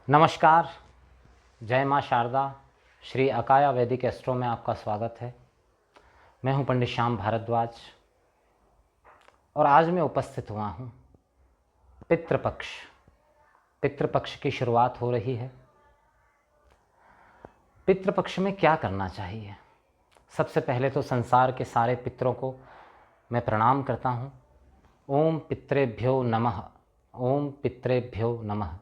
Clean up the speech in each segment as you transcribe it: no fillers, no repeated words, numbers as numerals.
नमस्कार, जय माँ शारदा। श्री अकाया वैदिक एस्ट्रो में आपका स्वागत है। मैं हूँ पंडित श्याम भारद्वाज और आज मैं उपस्थित हुआ हूँ पितृपक्ष। पितृपक्ष की शुरुआत हो रही है। पितृपक्ष में क्या करना चाहिए? सबसे पहले तो संसार के सारे पितरों को मैं प्रणाम करता हूँ। ओम पितृभ्यो नमः, ओम पितृभ्यो नमः।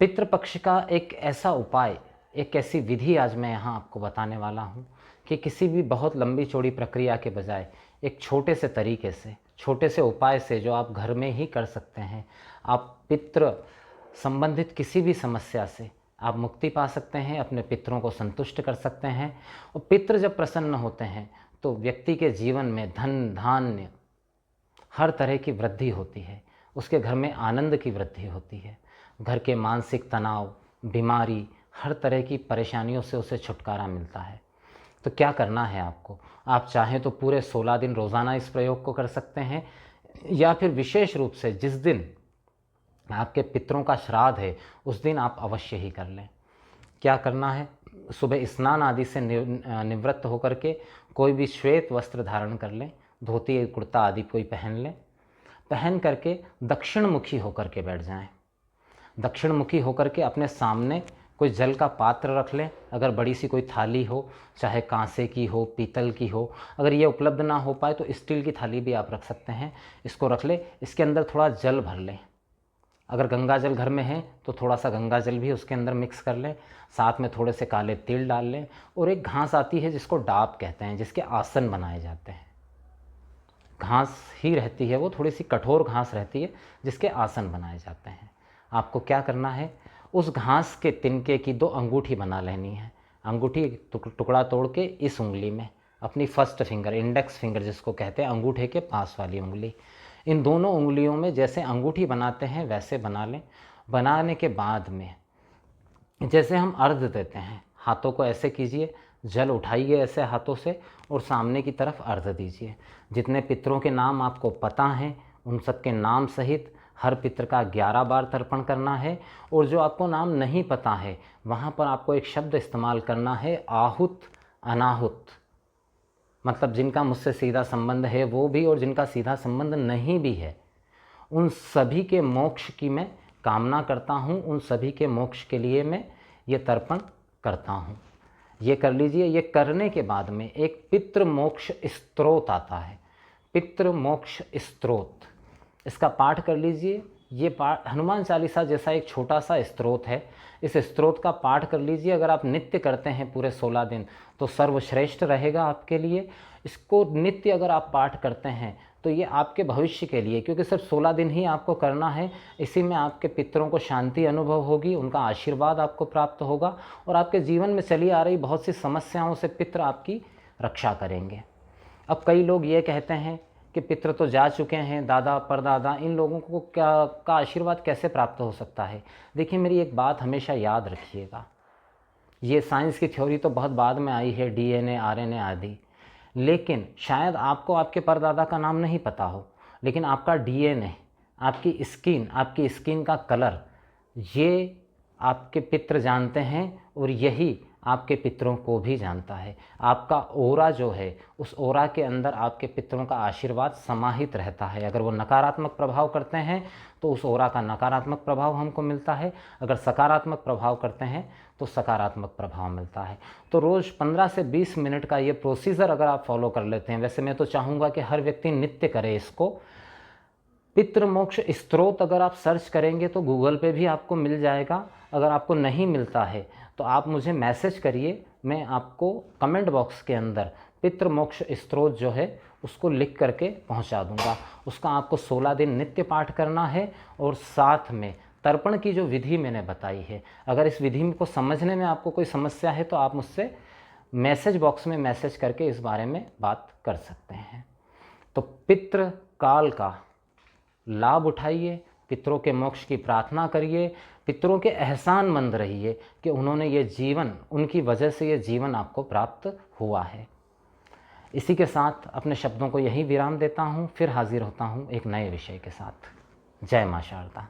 पितृपक्ष का एक ऐसा उपाय, एक ऐसी विधि आज मैं यहाँ आपको बताने वाला हूँ कि किसी भी बहुत लंबी चौड़ी प्रक्रिया के बजाय एक छोटे से तरीके से, छोटे से उपाय से जो आप घर में ही कर सकते हैं, आप पितृ संबंधित किसी भी समस्या से आप मुक्ति पा सकते हैं, अपने पितरों को संतुष्ट कर सकते हैं। और पितृ जब प्रसन्न होते हैं तो व्यक्ति के जीवन में धन धान्य हर तरह की वृद्धि होती है, उसके घर में आनंद की वृद्धि होती है। घर के मानसिक तनाव, बीमारी, हर तरह की परेशानियों से उसे छुटकारा मिलता है। तो क्या करना है आपको? आप चाहें तो पूरे 16 दिन रोज़ाना इस प्रयोग को कर सकते हैं, या फिर विशेष रूप से जिस दिन आपके पितरों का श्राद्ध है उस दिन आप अवश्य ही कर लें। क्या करना है? सुबह स्नान आदि से निवृत्त होकर के कोई भी श्वेत वस्त्र धारण कर लें, धोती कुर्ता आदि कोई पहन लें। पहन करके दक्षिण मुखी होकर के बैठ जाएं। दक्षिण मुखी होकर के अपने सामने कोई जल का पात्र रख लें। अगर बड़ी सी कोई थाली हो, चाहे कांसे की हो, पीतल की हो, अगर ये उपलब्ध ना हो पाए तो स्टील की थाली भी आप रख सकते हैं। इसको रख लें, इसके अंदर थोड़ा जल भर लें। अगर गंगा जल घर में है तो थोड़ा सा गंगा जल भी उसके अंदर मिक्स कर लें। साथ में थोड़े से काले तिल डाल लें। और एक घास आती है जिसको डाब कहते हैं, जिसके आसन बनाए जाते हैं। घास ही रहती है, वो थोड़ी सी कठोर घास रहती है जिसके आसन बनाए जाते हैं। आपको क्या करना है? उस घास के तिनके की 2 अंगूठी बना लेनी है। अंगूठी टुकड़ा तोड़ के इस उंगली में, अपनी फर्स्ट फिंगर, इंडेक्स फिंगर जिसको कहते हैं, अंगूठे के पास वाली उंगली, इन दोनों उंगलियों में जैसे अंगूठी बनाते हैं वैसे बना लें। बनाने के बाद में जैसे हम अर्घ देते हैं, हाथों को ऐसे कीजिए, जल उठाइए ऐसे हाथों से और सामने की तरफ अर्घ दीजिए। जितने पितरों के नाम आपको पता हैं उन सब के नाम सहित हर पितर का 11 बार तर्पण करना है। और जो आपको नाम नहीं पता है वहाँ पर आपको एक शब्द इस्तेमाल करना है, आहुत अनाहुत। मतलब जिनका मुझसे सीधा संबंध है वो भी और जिनका सीधा संबंध नहीं भी है, उन सभी के मोक्ष की मैं कामना करता हूँ। उन सभी के मोक्ष के लिए मैं ये तर्पण करता हूँ। ये कर लीजिए। ये करने के बाद में एक पितृ मोक्ष स्तोत्र आता है, पितृ मोक्ष स्तोत्र, इसका पाठ कर लीजिए। ये पाठ हनुमान चालीसा जैसा एक छोटा सा स्तोत्र है। इस स्तोत्र का पाठ कर लीजिए। अगर आप नित्य करते हैं पूरे 16 दिन तो सर्वश्रेष्ठ रहेगा आपके लिए। इसको नित्य अगर आप पाठ करते हैं तो ये आपके भविष्य के लिए, क्योंकि सिर्फ 16 दिन ही आपको करना है, इसी में आपके पितरों को शांति अनुभव होगी, उनका आशीर्वाद आपको प्राप्त होगा और आपके जीवन में चली आ रही बहुत सी समस्याओं से पितर आपकी रक्षा करेंगे। अब कई लोग ये कहते हैं कि पितर तो जा चुके हैं, दादा परदादा, इन लोगों को क्या का आशीर्वाद कैसे प्राप्त हो सकता है? देखिए, मेरी एक बात हमेशा याद रखिएगा। ये साइंस की थ्योरी तो बहुत बाद में आई है, डीएनए आरएनए आदि, लेकिन शायद आपको आपके परदादा का नाम नहीं पता हो, लेकिन आपका डीएनए, आपकी स्किन का कलर, ये आपके पितर जानते हैं और यही आपके पितरों को भी जानता है। आपका ओरा जो है, उस ओरा के अंदर आपके पितरों का आशीर्वाद समाहित रहता है। अगर वो नकारात्मक प्रभाव करते हैं तो उस ओरा का नकारात्मक प्रभाव हमको मिलता है, अगर सकारात्मक प्रभाव करते हैं तो सकारात्मक प्रभाव मिलता है। तो रोज़ 15 से 20 मिनट का ये प्रोसीजर अगर आप फॉलो कर लेते हैं, वैसे मैं तो चाहूँगा कि हर व्यक्ति नित्य करे इसको। पितृमोक्ष स्तोत्र अगर आप सर्च करेंगे तो गूगल पे भी आपको मिल जाएगा। अगर आपको नहीं मिलता है तो आप मुझे मैसेज करिए, मैं आपको कमेंट बॉक्स के अंदर पितृमोक्ष स्तोत्र जो है उसको लिख करके पहुंचा दूंगा। उसका आपको 16 दिन नित्य पाठ करना है और साथ में तर्पण की जो विधि मैंने बताई है, अगर इस विधि को समझने में आपको कोई समस्या है तो आप मुझसे मैसेज बॉक्स में मैसेज करके इस बारे में बात कर सकते हैं। तो पितृ काल का लाभ उठाइए, पितरों के मोक्ष की प्रार्थना करिए, पितरों के एहसानमंद रहिए कि उन्होंने ये जीवन, उनकी वजह से ये जीवन आपको प्राप्त हुआ है। इसी के साथ अपने शब्दों को यही विराम देता हूँ, फिर हाजिर होता हूँ एक नए विषय के साथ। जय माँ शारदा।